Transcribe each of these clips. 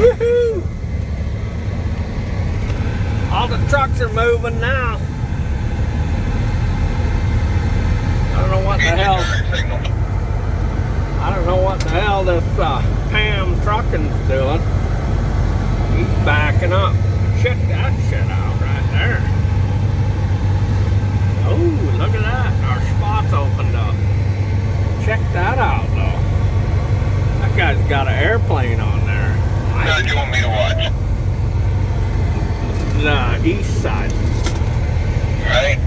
Woohoo! All the trucks are moving now. I don't know what the hell. I don't know what the hell this Pam Trucking's doing. He's backing up. Check that shit out right there. Oh, look at that. Our spot's opened up. Check that out, though. That guy's got an airplane on there. What side do you want me to watch? The east side. Right.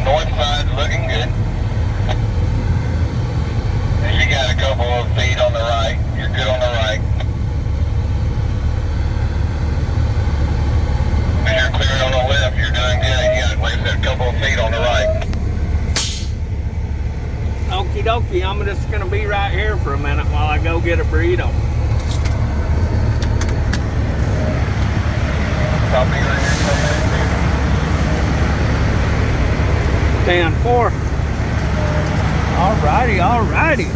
North side's looking good. And you got a couple of feet on the right. You're good on the right. And you're clear on the left. You're doing good. You got, like I said, a couple of feet on the right. Okie dokie, I'm just gonna be right here for a minute while I go get a burrito. I'll be right here for a minute. 10-4. Alrighty, alrighty.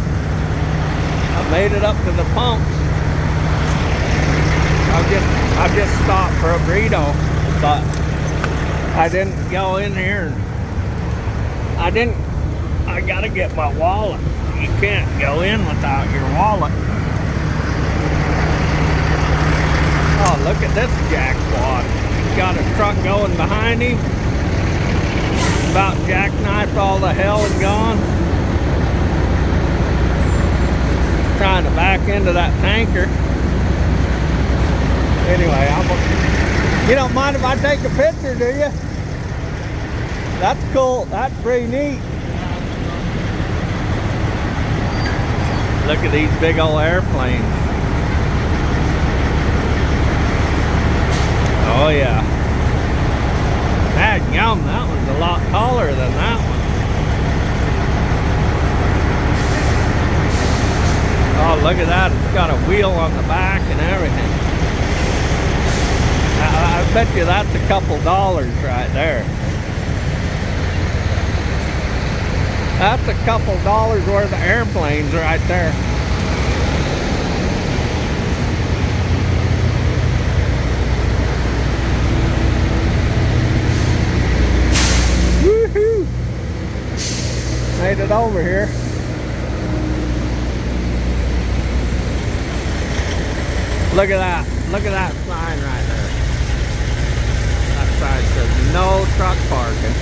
I made it up to the pump. I just stopped for a burrito, but I didn't go in here. I gotta get my wallet. You can't go in without your wallet. Oh, look at this jackwad. He's got a truck going behind him. About jackknifed all the hell and gone. Trying to back into that tanker. Anyway, you don't mind if I take a picture, do you? That's cool. That's pretty neat. Look at these big old airplanes. Oh yeah. Yum, that one's a lot taller than that one. Oh, look at that. It's got a wheel on the back and everything. I bet you that's a couple dollars right there. That's a couple dollars worth of airplanes right there. Woohoo! Made it over here. Look at that. Look at that sign right there. That sign says no truck parking.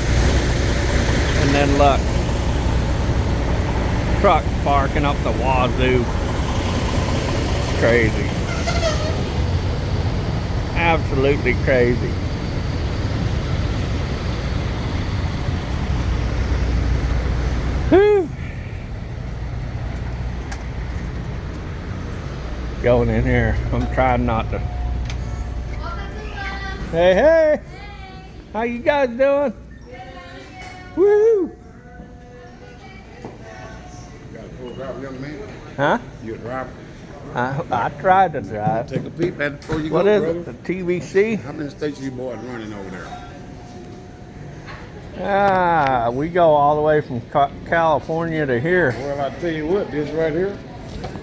And then look. Trucks parking up the wazoo. It's crazy. Absolutely crazy. Whew. Going in here. I'm trying not to. Hey, hey. How you guys doing? Woo! Young man. Huh? You a driver? I tried to drive. Take a peep at it before you What go, is brother. it? The TVC? How many states you boys running over there? We go all the way from California to here. Well, I tell you what, this right here,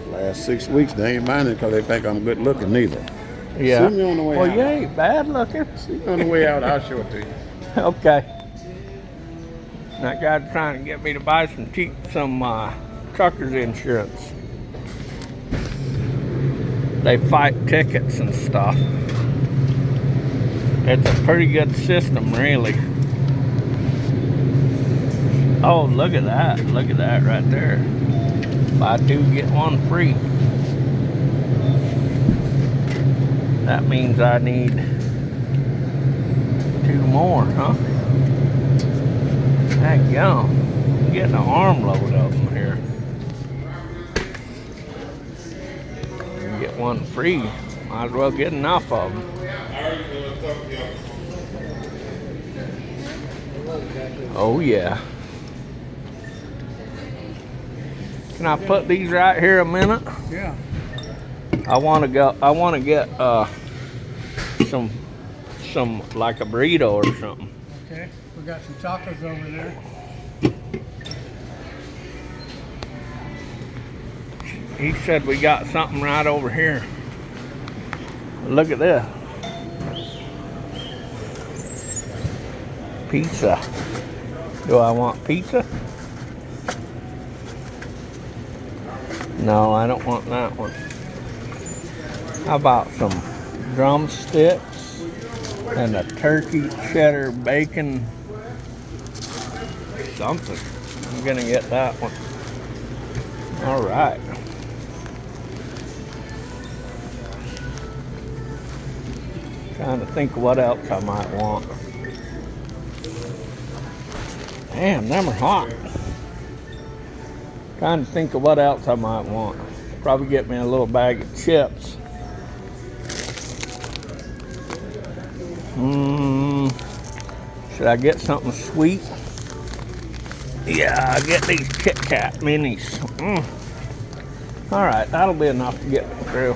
last 6 weeks, they ain't minding because they think I'm good looking neither. Yeah. See me on the way well, out. you ain't bad looking. See me on the way out, I'll show it to you. Okay. That guy's trying to get me to buy some trucker's insurance. They fight tickets and stuff. It's a pretty good system, really. Oh, look at that. Look at that right there. Buy two, get one free. That means I need two more, huh? Heck, yeah. I'm getting an armload of them here. Get one free. Might as well get enough of them. Oh yeah. Can I put these right here a minute? Yeah. I want to get some like a burrito or something. Okay. We got some tacos over there. He said we got something right over here. Look at this. Pizza. Do I want pizza? No, I don't want that one. How about some drumsticks and a turkey cheddar bacon something? I'm gonna get that one. All right. Trying to think of what else I might want. Damn, them are hot. Trying to think of what else I might want. Probably get me a little bag of chips. Should I get something sweet? Yeah, I'll get these Kit Kat minis. All right, that'll be enough to get me through.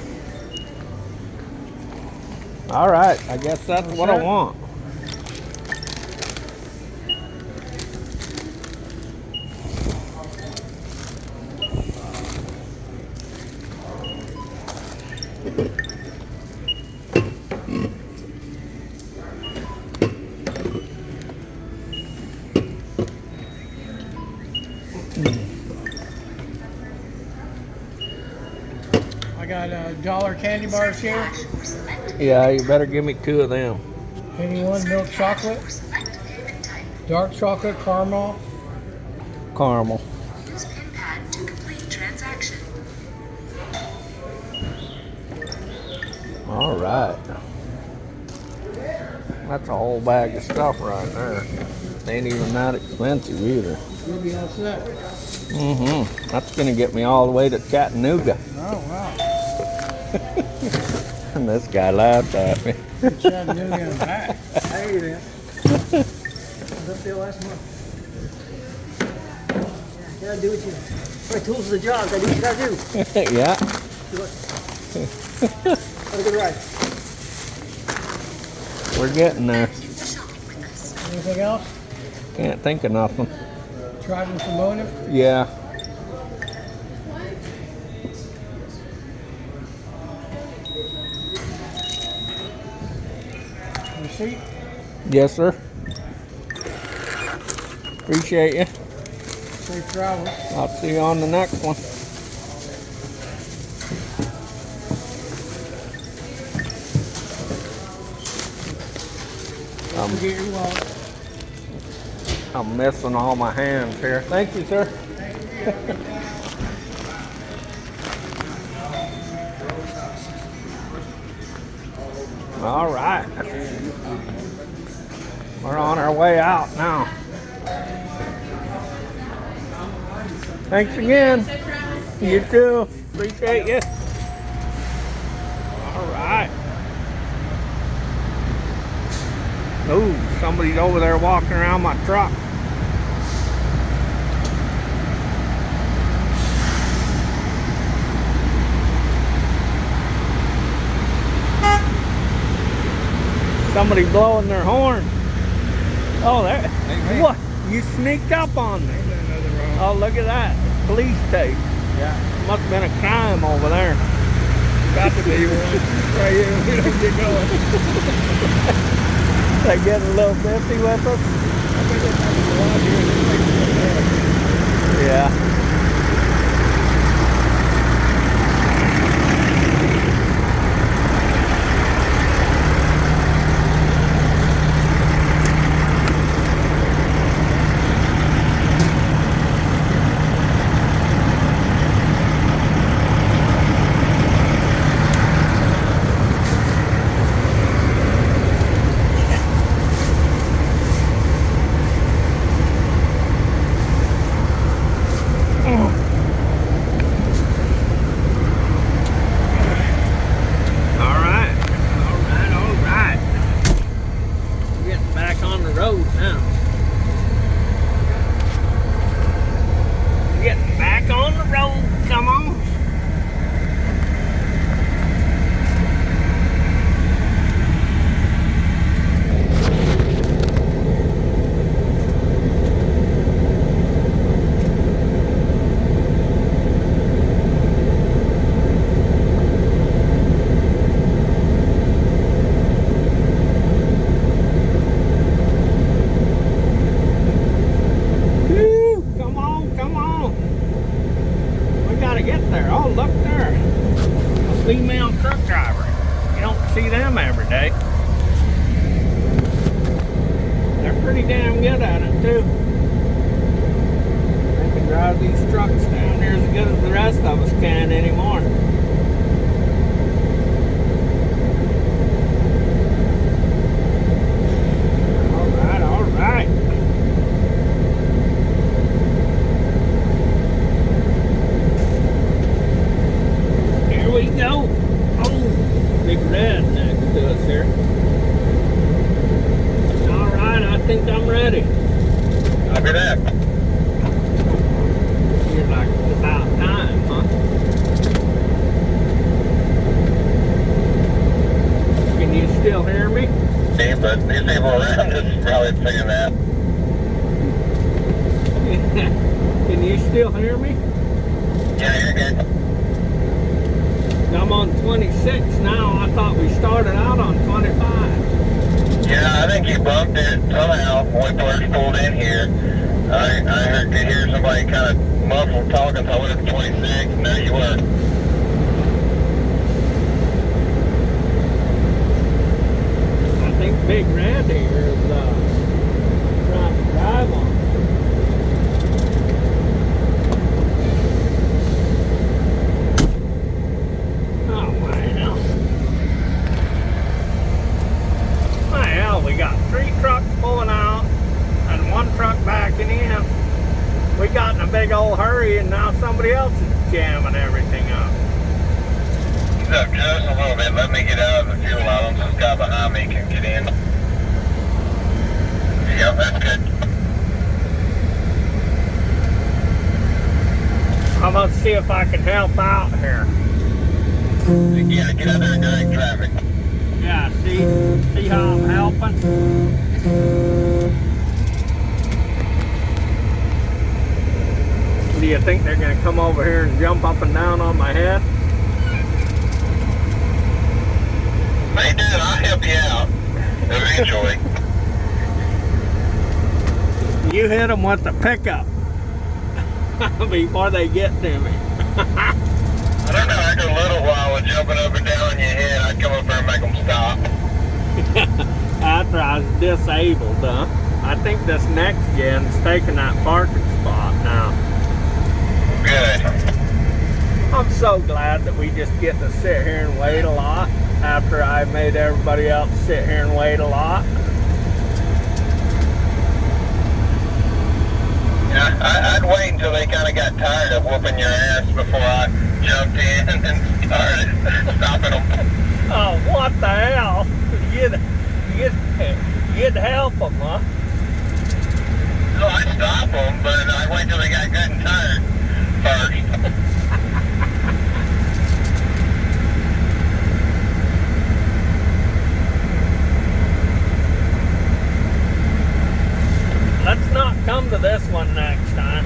All right, I guess that's what I want. I got $1 candy bars here. Yeah, you better give me 2 of them. Anyone milk chocolate, dark chocolate, caramel. Caramel. Use PIN pad to complete transaction. All right. That's a whole bag of stuff right there. Ain't even that expensive either. You'll be all set. That's gonna get me all the way to Chattanooga. Oh, wow. And this guy laughed at me. Chattanooga and back. How you doing? I was up there last month. Yeah, gotta do what you. My tools are the job. I do what you gotta do. Yeah. Good luck. Have a good ride. We're getting there. Anything else? Can't think of nothing. Driving for motive? Yeah. Receipt? Yes, sir. Appreciate you. Safe travels. I'll see you on the next one. Forget your wallet. I'm missing all my hands here. Thank you, sir. All right. We're on our way out now. Thanks again. You too. Appreciate you. All right. Ooh, somebody's over there walking around my truck. Somebody blowing their horn. Oh, there. What? You sneaked up on me. Oh, look at that. Police tape. Yeah. Must have been a crime over there. Got to be one. Right here. We don't get going. They getting a little busy with us? Yeah. damn truck driver. You don't see them every day. They're pretty damn good at it too. They can drive these trucks down there as good as the rest of us can anymore. Alright, alright. Here we go. Oh, big red next to us here. Alright, I think I'm ready. Copy that. You're like, it's about time, huh? Can you still hear me? See, but these people around us probably saying that. Can you still hear me? Yeah, you're good. I'm on 26 now. I thought we started out on 25. Yeah, I think you bumped it somehow when we first pulled in here. I could hear somebody kind of muffled talking, so I went up to 26, and there you were. I think Big Red here is trying to drive on. Oh, wow. Well, we got 3 trucks pulling out and 1 truck backing in. We got in a big old hurry, and now somebody else is jamming everything up. He's up just a little bit. Let me get out of the fuel island so this guy behind me can get in. Yep, that's good. I'm gonna see if I can help out here. Yeah, get out there and direct traffic. Yeah, see how I'm helping? Do you think they're gonna come over here and jump up and down on my head? They did. I'll help you out eventually. You hit them with the pickup before they get to me. I don't know, after a little while with jumping up and down on your head, I'd come up there and make them stop. After I was disabled, huh? I think this next gen's taking that parking spot now. Good. I'm so glad that we just get to sit here and wait a lot after I made everybody else sit here and wait a lot. Yeah, I'd wait until they kind of got tired of whooping your ass before I jumped in and started stopping them. Oh, what the hell? You'd help them, huh? So I'd stop them, but I'd wait till they got good and tired first. Let's not come to this one next time.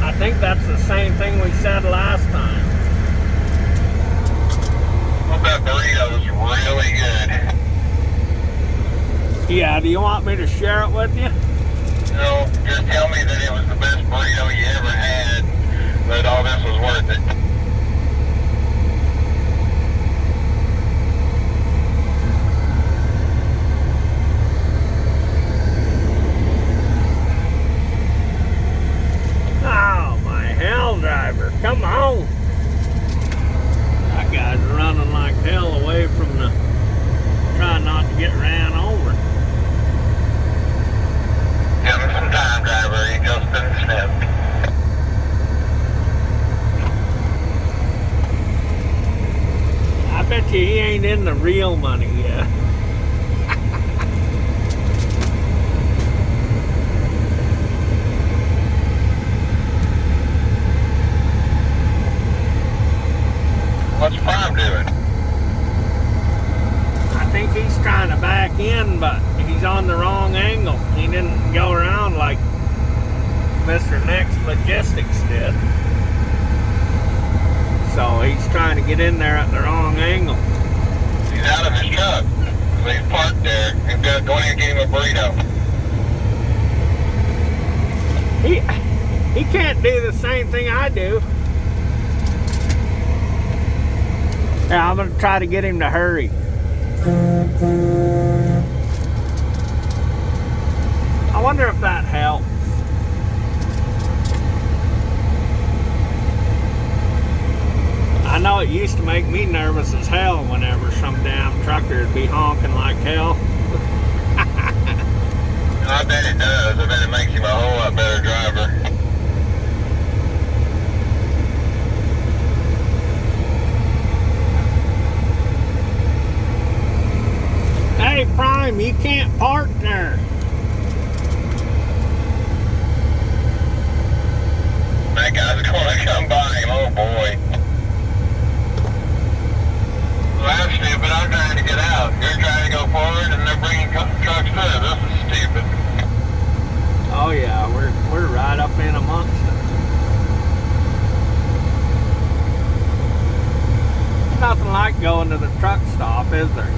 I think that's the same thing we said last time. Well, that burrito was really good. Yeah, do you want me to share it with you? No, just tell me that it was the best burrito you ever had, that all this was worth it. Oh, my hell driver, come on. That guy's running like hell away from the, trying not to get ran over. Give him some time, driver. He just been snipped. I bet you he ain't in the real money yet. What's Prime doing? I think he's trying to back in, but he's on the wrong angle. He didn't go around like Mr. Next Logistics did. So he's trying to get in there at the wrong angle. He's out of his truck. So he's parked there. He's going to get him a burrito. He can't do the same thing I do. Yeah, I'm gonna try to get him to hurry. I wonder if that helps. I know it used to make me nervous as hell whenever some damn trucker would be honking like hell. I bet it does. I bet it makes him a whole lot better driver. Hey, Prime, you can't park there. That guy's gonna come by him, oh boy. Well, that's stupid. I'm trying to get out. You're trying to go forward and they're bringing trucks through. This is stupid. Oh yeah, we're right up in amongst it. Nothing like going to the truck stop, is there?